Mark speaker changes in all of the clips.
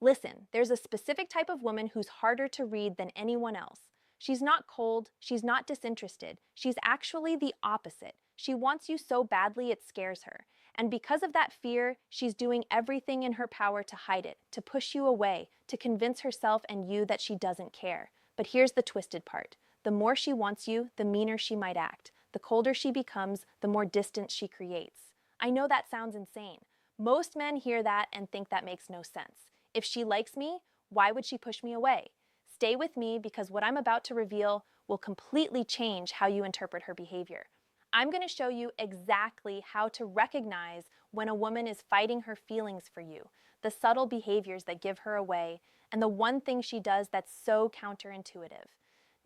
Speaker 1: Listen, there's a specific type of woman who's harder to read than anyone else. She's not cold, she's not disinterested, she's actually the opposite. She wants you so badly it scares her. And because of that fear, she's doing everything in her power to hide it, to push you away, to convince herself and you that she doesn't care. But here's the twisted part. The more she wants you, the meaner she might act. The colder she becomes, the more distance she creates. I know that sounds insane. Most men hear that and think that makes no sense. If she likes me, why would she push me away? Stay with me because what I'm about to reveal will completely change how you interpret her behavior. I'm going to show you exactly how to recognize when a woman is fighting her feelings for you, the subtle behaviors that give her away, and the one thing she does that's so counterintuitive.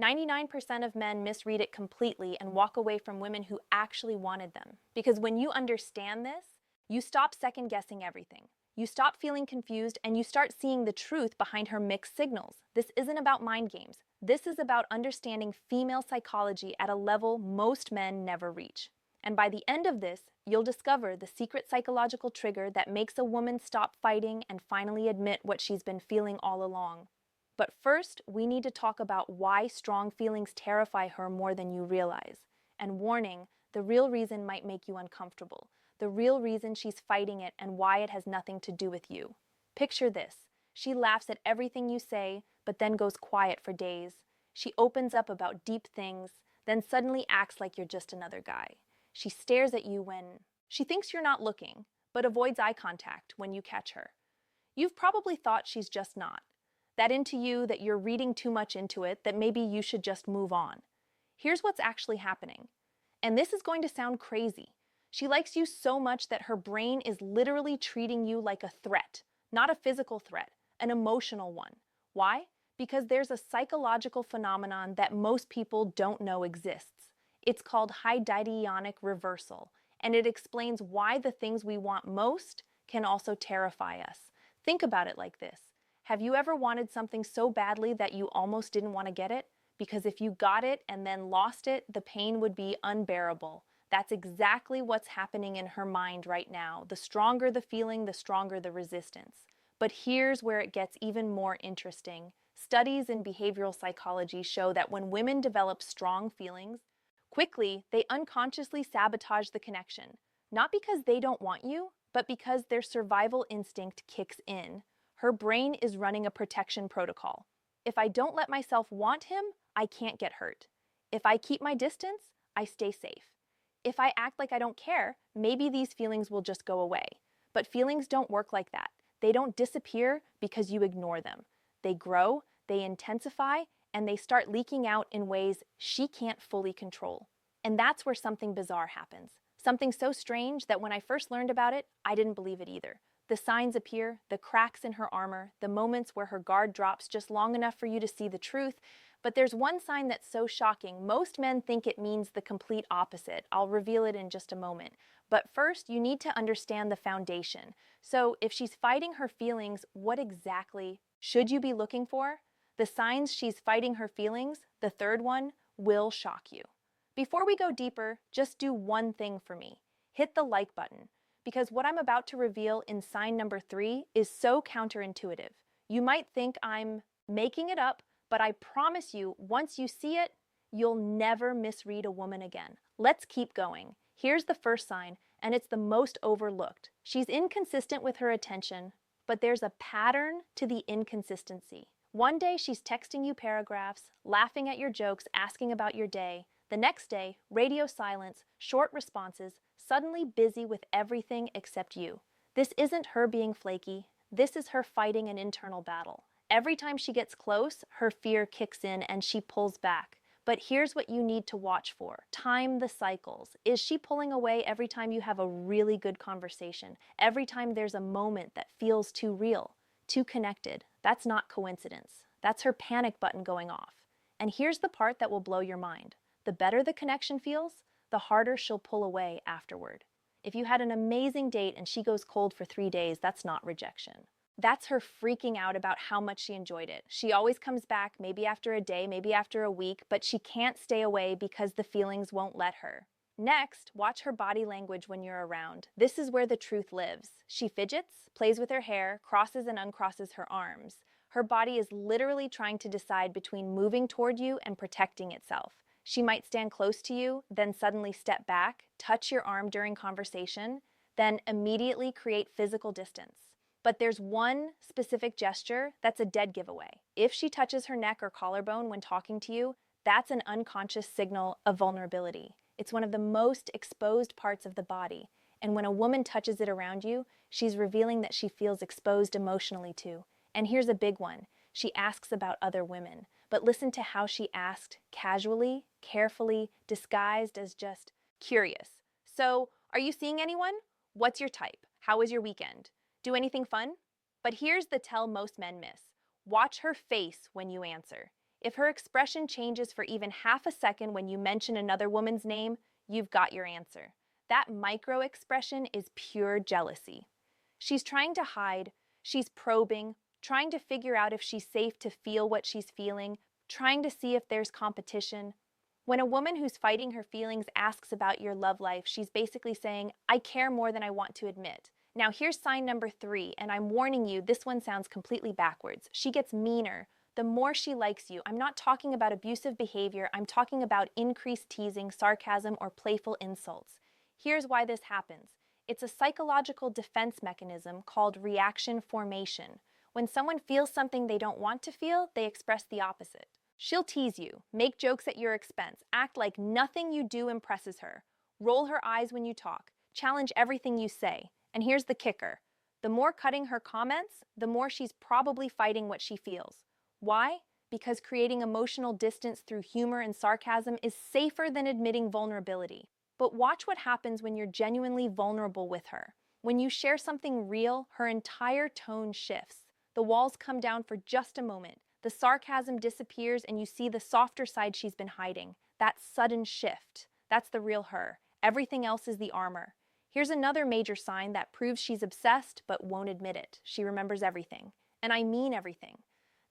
Speaker 1: 99% of men misread it completely and walk away from women who actually wanted them. Because when you understand this, you stop second guessing everything. You stop feeling confused and you start seeing the truth behind her mixed signals. This isn't about mind games. This is about understanding female psychology at a level most men never reach. And by the end of this, you'll discover the secret psychological trigger that makes a woman stop fighting and finally admit what she's been feeling all along. But first, we need to talk about why strong feelings terrify her more than you realize. And warning, the real reason might make you uncomfortable. The real reason she's fighting it and why it has nothing to do with you. Picture this. She laughs at everything you say, but then goes quiet for days. She opens up about deep things, then suddenly acts like you're just another guy. She stares at you when she thinks you're not looking, but avoids eye contact when you catch her. You've probably thought she's just not. That into you, that you're reading too much into it, that maybe you should just move on. Here's what's actually happening. And this is going to sound crazy. She likes you so much that her brain is literally treating you like a threat, not a physical threat, an emotional one. Why? Because there's a psychological phenomenon that most people don't know exists. It's called hydidionic reversal, and it explains why the things we want most can also terrify us. Think about it like this. Have you ever wanted something so badly that you almost didn't want to get it? Because if you got it and then lost it, the pain would be unbearable. That's exactly what's happening in her mind right now. The stronger the feeling, the stronger the resistance. But here's where it gets even more interesting. Studies in behavioral psychology show that when women develop strong feelings, quickly they unconsciously sabotage the connection. Not because they don't want you, but because their survival instinct kicks in. Her brain is running a protection protocol. If I don't let myself want him, I can't get hurt. If I keep my distance, I stay safe. If I act like I don't care, maybe these feelings will just go away. But feelings don't work like that. They don't disappear because you ignore them. They grow, they intensify, and they start leaking out in ways she can't fully control. And that's where something bizarre happens. Something so strange that when I first learned about it, I didn't believe it either. The signs appear, the cracks in her armor, the moments where her guard drops just long enough for you to see the truth. But there's one sign that's so shocking, most men think it means the complete opposite. I'll reveal it in just a moment. But first, you need to understand the foundation. So if she's fighting her feelings, what exactly should you be looking for? The signs she's fighting her feelings, the third one, will shock you. Before we go deeper, just do one thing for me. Hit the like button. Because what I'm about to reveal in sign number 3 is so counterintuitive. You might think I'm making it up, but I promise you, once you see it, you'll never misread a woman again. Let's keep going. Here's the first sign, and it's the most overlooked. She's inconsistent with her attention, but there's a pattern to the inconsistency. One day she's texting you paragraphs, laughing at your jokes, asking about your day. The next day, radio silence, short responses, suddenly busy with everything except you. This isn't her being flaky. This is her fighting an internal battle. Every time she gets close, her fear kicks in and she pulls back. But here's what you need to watch for. Time the cycles. Is she pulling away every time you have a really good conversation? Every time there's a moment that feels too real, too connected? That's not coincidence. That's her panic button going off. And here's the part that will blow your mind. The better the connection feels, the harder she'll pull away afterward. If you had an amazing date and she goes cold for 3 days, that's not rejection. That's her freaking out about how much she enjoyed it. She always comes back, maybe after a day, maybe after a week, but she can't stay away because the feelings won't let her. Next, watch her body language when you're around. This is where the truth lives. She fidgets, plays with her hair, crosses and uncrosses her arms. Her body is literally trying to decide between moving toward you and protecting itself. She might stand close to you, then suddenly step back, touch your arm during conversation, then immediately create physical distance. But there's one specific gesture that's a dead giveaway. If she touches her neck or collarbone when talking to you, that's an unconscious signal of vulnerability. It's one of the most exposed parts of the body, and when a woman touches it around you, she's revealing that she feels exposed emotionally too. And here's a big one. She asks about other women, but listen to how she asked, casually, carefully, disguised as just curious. So, are you seeing anyone? What's your type? How was your weekend? Do anything fun? But here's the tell most men miss. Watch her face when you answer. If her expression changes for even half a second when you mention another woman's name, you've got your answer. That micro expression is pure jealousy. She's trying to hide, she's probing, trying to figure out if she's safe to feel what she's feeling, trying to see if there's competition. When a woman who's fighting her feelings asks about your love life, she's basically saying, I care more than I want to admit. Now here's sign number 3, and I'm warning you, this one sounds completely backwards. She gets meaner the more she likes you. I'm not talking about abusive behavior, I'm talking about increased teasing, sarcasm, or playful insults. Here's why this happens. It's a psychological defense mechanism called reaction formation. When someone feels something they don't want to feel, they express the opposite. She'll tease you, make jokes at your expense, act like nothing you do impresses her, roll her eyes when you talk, challenge everything you say. And here's the kicker. The more cutting her comments, the more she's probably fighting what she feels. Why? Because creating emotional distance through humor and sarcasm is safer than admitting vulnerability. But watch what happens when you're genuinely vulnerable with her. When you share something real, her entire tone shifts. The walls come down for just a moment. The sarcasm disappears and you see the softer side she's been hiding. That sudden shift. That's the real her. Everything else is the armor. Here's another major sign that proves she's obsessed but won't admit it. She remembers everything. And I mean everything.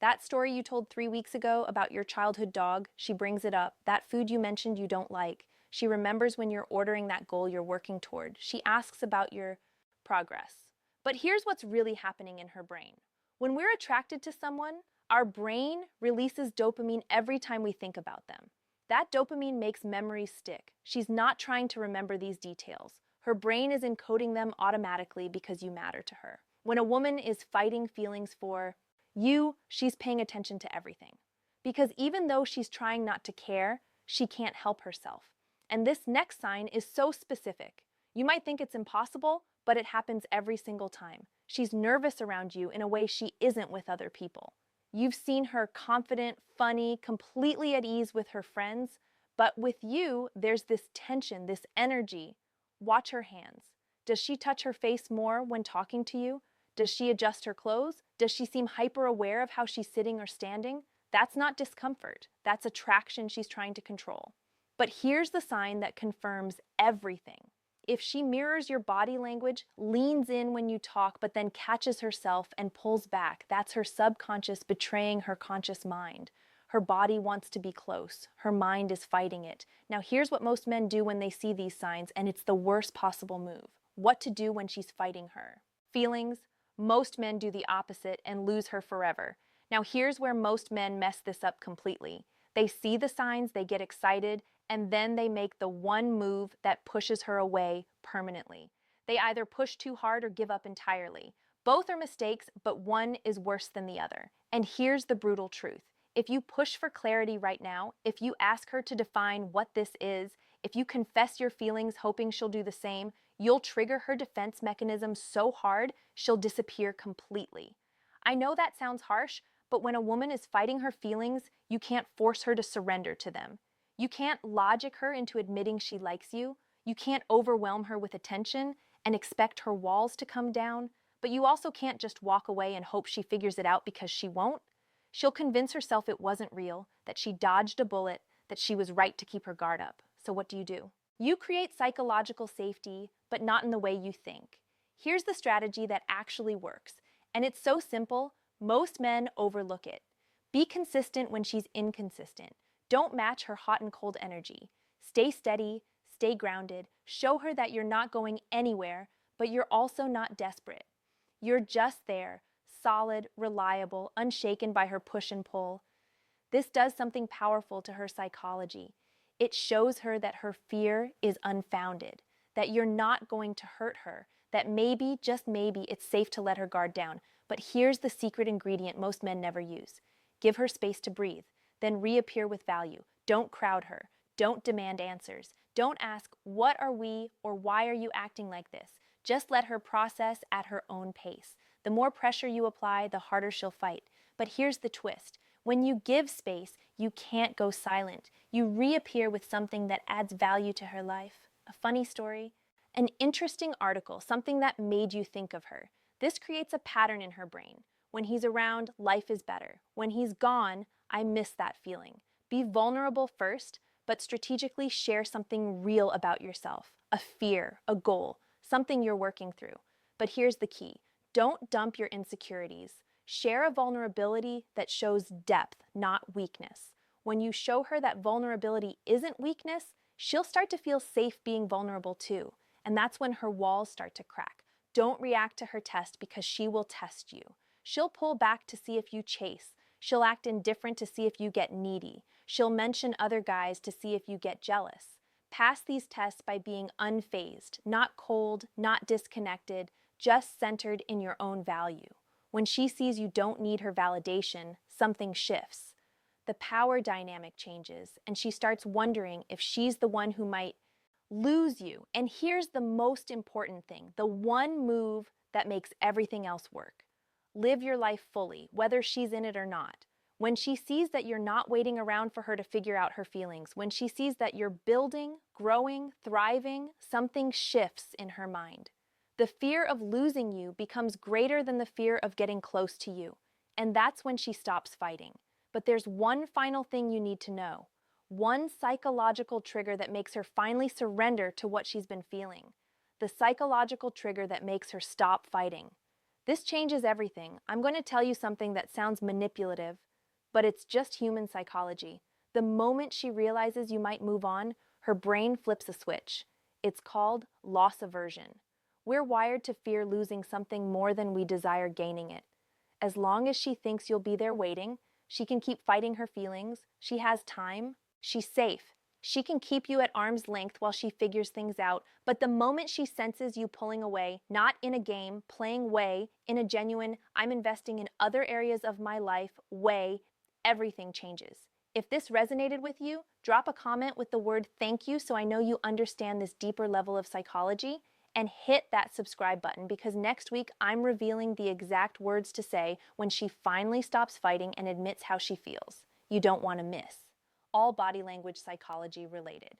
Speaker 1: That story you told 3 weeks ago about your childhood dog, she brings it up. That food you mentioned you don't like. She remembers when you're ordering that goal you're working toward. She asks about your progress. But here's what's really happening in her brain. When we're attracted to someone, our brain releases dopamine every time we think about them. That dopamine makes memories stick. She's not trying to remember these details. Her brain is encoding them automatically because you matter to her. When a woman is fighting feelings for you, she's paying attention to everything. Because even though she's trying not to care, she can't help herself. And this next sign is so specific. You might think it's impossible, but it happens every single time. She's nervous around you in a way she isn't with other people. You've seen her confident, funny, completely at ease with her friends, but with you, there's this tension, this energy. Watch her hands. Does she touch her face more when talking to you? Does she adjust her clothes? Does she seem hyper aware of how she's sitting or standing? That's not discomfort. That's attraction she's trying to control. But here's the sign that confirms everything. If she mirrors your body language, leans in when you talk, but then catches herself and pulls back, that's her subconscious betraying her conscious mind. Her body wants to be close. Her mind is fighting it. Now here's what most men do when they see these signs, and it's the worst possible move. What to do when she's fighting her. Feelings. Most men do the opposite and lose her forever. Now here's where most men mess this up completely. They see the signs, they get excited, and then they make the one move that pushes her away permanently. They either push too hard or give up entirely. Both are mistakes, but one is worse than the other. And here's the brutal truth. If you push for clarity right now, if you ask her to define what this is, if you confess your feelings hoping she'll do the same, you'll trigger her defense mechanism so hard she'll disappear completely. I know that sounds harsh, but when a woman is fighting her feelings, you can't force her to surrender to them. You can't logic her into admitting she likes you. You can't overwhelm her with attention and expect her walls to come down, but you also can't just walk away and hope she figures it out because she won't. She'll convince herself it wasn't real, that she dodged a bullet, that she was right to keep her guard up. So what do? You create psychological safety, but not in the way you think. Here's the strategy that actually works, and it's so simple, most men overlook it. Be consistent when she's inconsistent. Don't match her hot and cold energy. Stay steady, Stay grounded. Show her that you're not going anywhere, but you're also not desperate. You're just there, solid, reliable, unshaken by her push and pull. This does something powerful to her psychology. It shows her that her fear is unfounded, that you're not going to hurt her, that maybe, just maybe, it's safe to let her guard down. But here's the secret ingredient most men never use. Give her space to breathe, then reappear with value. Don't crowd her. Don't demand answers. Don't ask, what are we or why are you acting like this? Just let her process at her own pace. The more pressure you apply, the harder she'll fight. But here's the twist. When you give space, you can't go silent. You reappear with something that adds value to her life. A funny story, an interesting article, something that made you think of her. This creates a pattern in her brain. When he's around, life is better. When he's gone, I miss that feeling. Be vulnerable first, but strategically share something real about yourself, a fear, a goal, something you're working through. But here's the key. Don't dump your insecurities. Share a vulnerability that shows depth, not weakness. When you show her that vulnerability isn't weakness, she'll start to feel safe being vulnerable too. And that's when her walls start to crack. Don't react to her test because she will test you. She'll pull back to see if you chase. She'll act indifferent to see if you get needy. She'll mention other guys to see if you get jealous. Pass these tests by being unfazed, not cold, not disconnected, just centered in your own value. When she sees you don't need her validation, something shifts. The power dynamic changes, and she starts wondering if she's the one who might lose you. And here's the most important thing, the one move that makes everything else work. Live your life fully, whether she's in it or not. When she sees that you're not waiting around for her to figure out her feelings, when she sees that you're building, growing, thriving, something shifts in her mind. The fear of losing you becomes greater than the fear of getting close to you. And that's when she stops fighting. But there's one final thing you need to know. One psychological trigger that makes her finally surrender to what she's been feeling. The psychological trigger that makes her stop fighting. This changes everything. I'm going to tell you something that sounds manipulative, but it's just human psychology. The moment she realizes you might move on, her brain flips a switch. It's called loss aversion. We're wired to fear losing something more than we desire gaining it. As long as she thinks you'll be there waiting, she can keep fighting her feelings. She has time. She's safe. She can keep you at arm's length while she figures things out. But the moment she senses you pulling away, not in a game, playing way, in a genuine, I'm investing in other areas of my life way, everything changes. If this resonated with you, drop a comment with the word thank you so I know you understand this deeper level of psychology. And hit that subscribe button because next week I'm revealing the exact words to say when she finally stops fighting and admits how she feels. You don't want to miss. All body language psychology related.